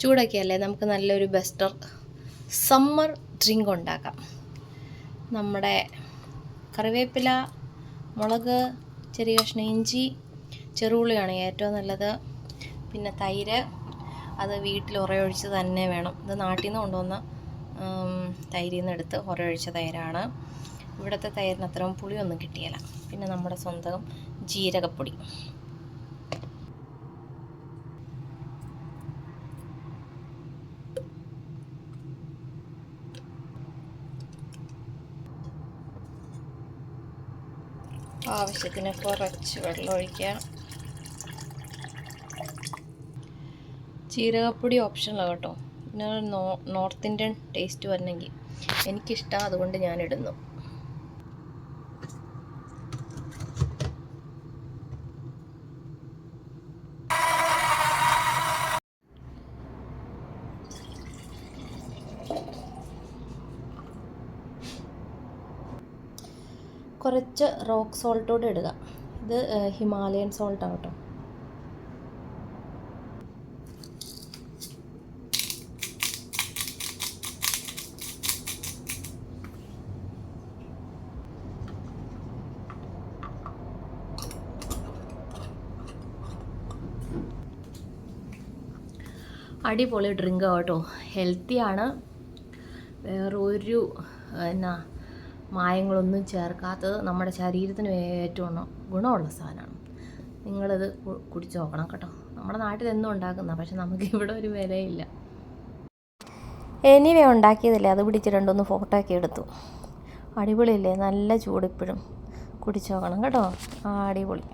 ചൂടൊക്കെയല്ലേ, നമുക്ക് നല്ലൊരു ബെസ്റ്റർ summer drink ഉണ്ടാക്കാം. നമ്മുടെ കറിവേപ്പില, മുളക്, ചെറിയ കഷ്ണം ഇഞ്ചി, ചെറുള്ളിയാണ് ഏറ്റവും നല്ലത്. പിന്നെ തൈര്, അത് വീട്ടിൽ ഉറയൊഴിച്ച് തന്നെ വേണം. ഇത് നാട്ടിൽ നിന്ന് കൊണ്ടുവന്ന തൈരിൽ നിന്ന് എടുത്ത് ഉറയൊഴിച്ച തൈരാണ്. ഇവിടുത്തെ തൈരിന് അത്രയും പുളിയൊന്നും കിട്ടിയില്ല. പിന്നെ നമ്മുടെ സ്വന്തം ജീരകപ്പൊടി. ആവശ്യത്തിന് കുറച്ച് വെള്ളം ഒഴിക്കുക. ജീരകപ്പൊടി ഓപ്ഷനിലാണ് കേട്ടോ. പിന്നെ നോർത്ത് ഇന്ത്യൻ ടേസ്റ്റ് വരണമെങ്കിൽ എനിക്കിഷ്ടമാണ്, അതുകൊണ്ട് ഞാനിടുന്നു. കുറച്ച് റോക്ക് സോൾട്ട് കൂടെ ഇടുക. ഇത് ഹിമാലയൻ സോൾട്ടാണ് കേട്ടോ. അടിപൊളി ഡ്രിങ്ക് കേട്ടോ, ഹെൽത്തിയാണ്, വേറൊരു മായങ്ങളൊന്നും ചേർക്കാത്തത്, നമ്മുടെ ശരീരത്തിന് ഏറ്റവും ഗുണമുള്ള സാധനമാണ്. നിങ്ങളിത് കുടിച്ച് നോക്കണം കേട്ടോ. നമ്മുടെ നാട്ടിലെന്നും ഉണ്ടാക്കുന്ന, പക്ഷെ നമുക്ക് ഇവിടെ ഒരു വിലയില്ല. എനിവേ ഉണ്ടാക്കിയതല്ലേ, അത് പിടിച്ച് രണ്ടൊന്ന് ഫോട്ടോ ഒക്കെ എടുത്തു. അടിപൊളിയല്ലേ, നല്ല ചൂടിപ്പോഴും. കുടിച്ച് നോക്കണം കേട്ടോ, അടിപൊളി.